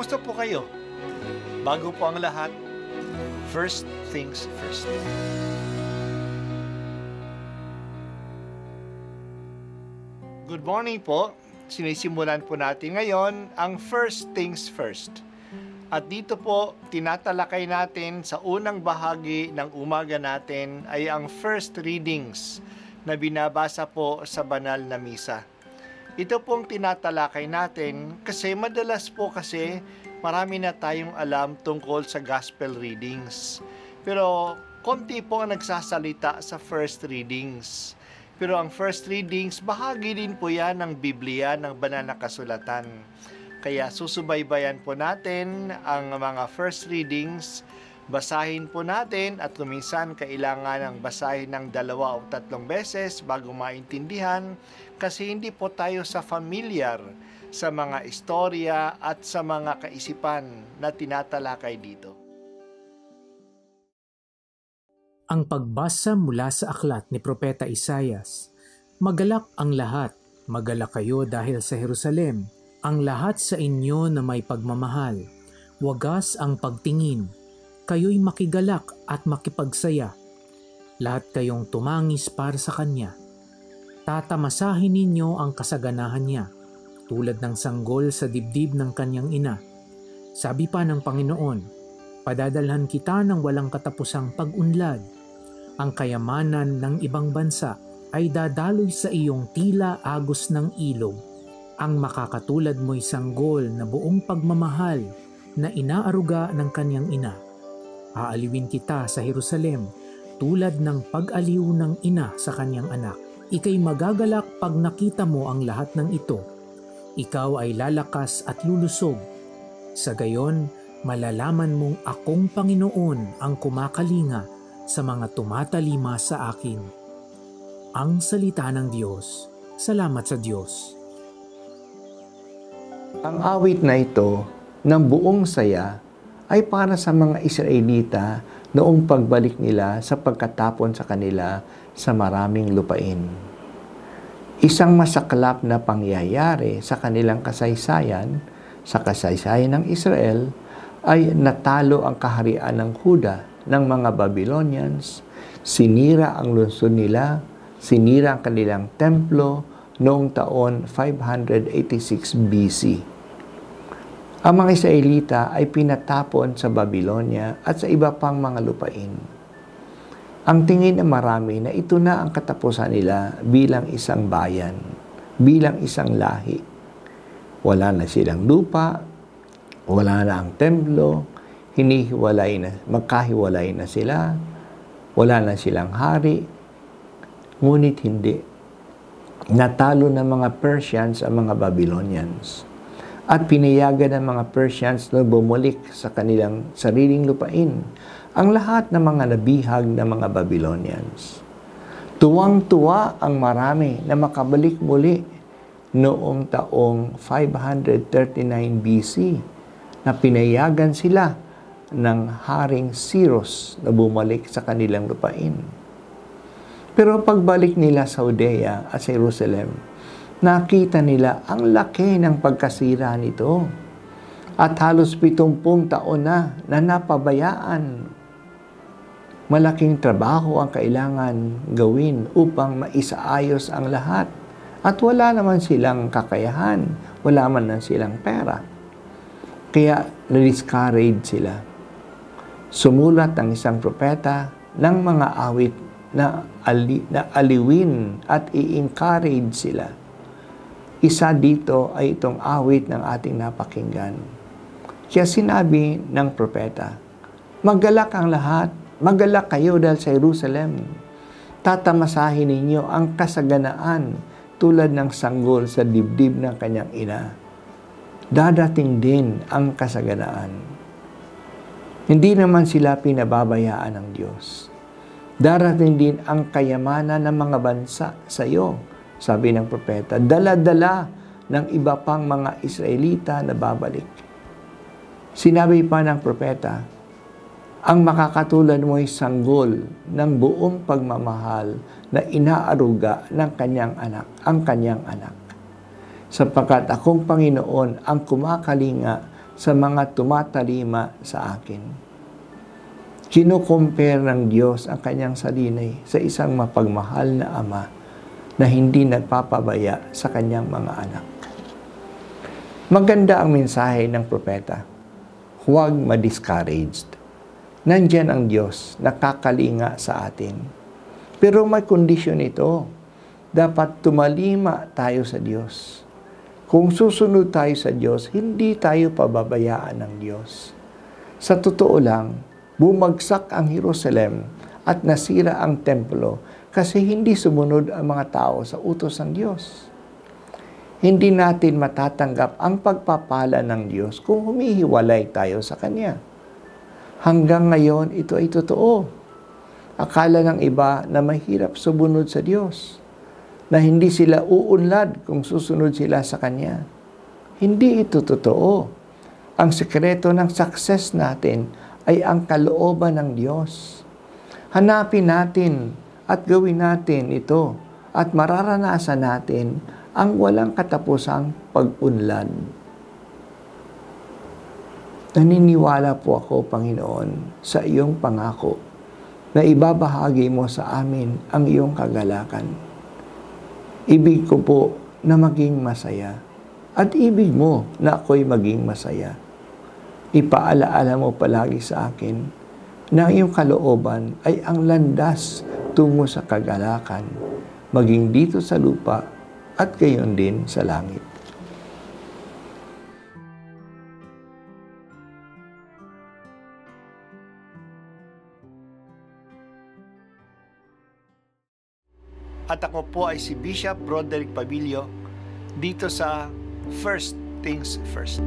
Kumusta po kayo? Bago po ang lahat, first things first. Good morning po. Sinisimulan po natin ngayon ang first things first. At dito po, tinatalakay natin sa unang bahagi ng umaga natin ay ang first readings na binabasa po sa banal na misa. Ito pong tinatalakay natin kasi madalas po kasi marami na tayong alam tungkol sa gospel readings. Pero konti po ang nagsasalita sa first readings. Pero ang first readings, bahagi din po yan ng Biblia, ng banal na kasulatan. Kaya susubaybayan po natin ang mga first readings, basahin po natin at kuminsan kailangan ng basahin ng 2 o 3 beses bago maintindihan kasi hindi po tayo familiar sa mga istorya at sa mga kaisipan na tinatalakay dito. Ang pagbasa mula sa aklat ni Propeta Isaias. Magalak ang lahat, magalak kayo dahil sa Jerusalem, ang lahat sa inyo na may pagmamahal. Wagas ang pagtingin, kayo'y makigalak at makipagsaya. Lahat kayong tumangis para sa Kanya. Tatamasahin ninyo ang kasaganahan Niya, tulad ng sanggol sa dibdib ng Kanyang ina. Sabi pa ng Panginoon, padadalhan kita ng walang katapusang pag-unlad. Ang kayamanan ng ibang bansa ay dadaloy sa iyong tila agos ng ilog. Ang makakatulad mo'y sanggol na buong pagmamahal na inaaruga ng kanyang ina. Aaliwin kita sa Jerusalem tulad ng pag-aliw ng ina sa kanyang anak. Ika'y magagalak pag nakita mo ang lahat ng ito. Ikaw ay lalakas at lulusog. Sa gayon, malalaman mong akong Panginoon ang kumakalinga sa mga tumatalima sa akin. Ang salita ng Diyos. Salamat sa Diyos. Ang awit na ito ng buong saya ay para sa mga Israelita noong pagbalik nila sa pagkatapon sa kanila sa maraming lupain. Isang masaklap na pangyayari sa kanilang kasaysayan, sa kasaysayan ng Israel, ay natalo ang kaharian ng Huda ng mga Babylonians, sinira ang lungsod nila, sinira ang kanilang templo noong taon 586 BC. Ang mga Israelita ay pinatapon sa Babylonia at sa iba pang mga lupain. Ang tingin ng marami na ito na ang katapusan nila bilang isang bayan, bilang isang lahi. Wala na silang lupa, wala na ang templo, magkahiwalay na sila, wala na silang hari. Ngunit hindi. Natalo ng mga Persians ang mga Babylonians. At pinayagan ng mga Persians na bumalik sa kanilang sariling lupain ang lahat ng mga nabihag ng mga Babylonians. Tuwang-tuwa ang marami na makabalik muli noong taong 539 BC na pinayagan sila ng Haring Cyrus na bumalik sa kanilang lupain. Pero pagbalik nila sa Judea at sa Jerusalem, nakita nila ang laki ng pagkasira nito. At halos 70 taon na napabayaan. Malaking trabaho ang kailangan gawin upang maisaayos ang lahat. At wala naman silang kakayahan, wala man lang silang pera. Kaya na-discourage sila. Sumulat ang isang propeta ng mga awit na aliwin at i-encourage sila. Isa dito ay itong awit ng ating napakinggan. Kaya sinabi ng propeta, magalak ang lahat, magalak kayo dahil sa Jerusalem. Tatamasahin ninyo ang kasaganaan tulad ng sanggol sa dibdib ng kanyang ina. Dadating din ang kasaganaan. Hindi naman sila pinababayaan ng Diyos. Darating din ang kayamanan ng mga bansa sa iyo, sabi ng propeta. Dala-dala ng iba pang mga Israelita na babalik. Sinabi pa ng propeta, ang makakatulad mo ay sanggol ng buong pagmamahal na inaaruga ng kanyang anak, ang kanyang anak. Sapagkat akong Panginoon ang kumakalinga sa mga tumatalima sa akin. Kino-compare ng Diyos ang kanyang sarili sa isang mapagmahal na ama na hindi nagpapabaya sa kanyang mga anak. Maganda ang mensahe ng propeta. Huwag ma-discouraged. Nandyan ang Diyos, nakakalinga sa atin. Pero may kondisyon ito. Dapat tumalima tayo sa Diyos. Kung susunod tayo sa Diyos, hindi tayo pababayaan ng Diyos. Sa totoo lang, bumagsak ang Jerusalem at nasira ang templo kasi hindi sumunod ang mga tao sa utos ng Diyos. Hindi natin matatanggap ang pagpapala ng Diyos kung humihiwalay tayo sa Kanya. Hanggang ngayon, ito ay totoo. Akala ng iba na mahirap sumunod sa Diyos, na hindi sila uunlad kung susunod sila sa Kanya. Hindi ito totoo. Ang sekreto ng success natin ay ang kalooban ng Diyos. Hanapin natin at gawin natin ito at mararanasan natin ang walang katapusang pag-unlad. Naniniwala po ako, Panginoon, sa iyong pangako na ibabahagi mo sa amin ang iyong kagalakan. Ibig ko po na maging masaya at ibig mo na ako'y maging masaya. Ipaalaala mo palagi sa akin na ang iyong kalooban ay ang landas tungo sa kagalakan, maging dito sa lupa at gayon din sa langit. At ako po ay si Bishop Broderick Pabilio dito sa First Things First.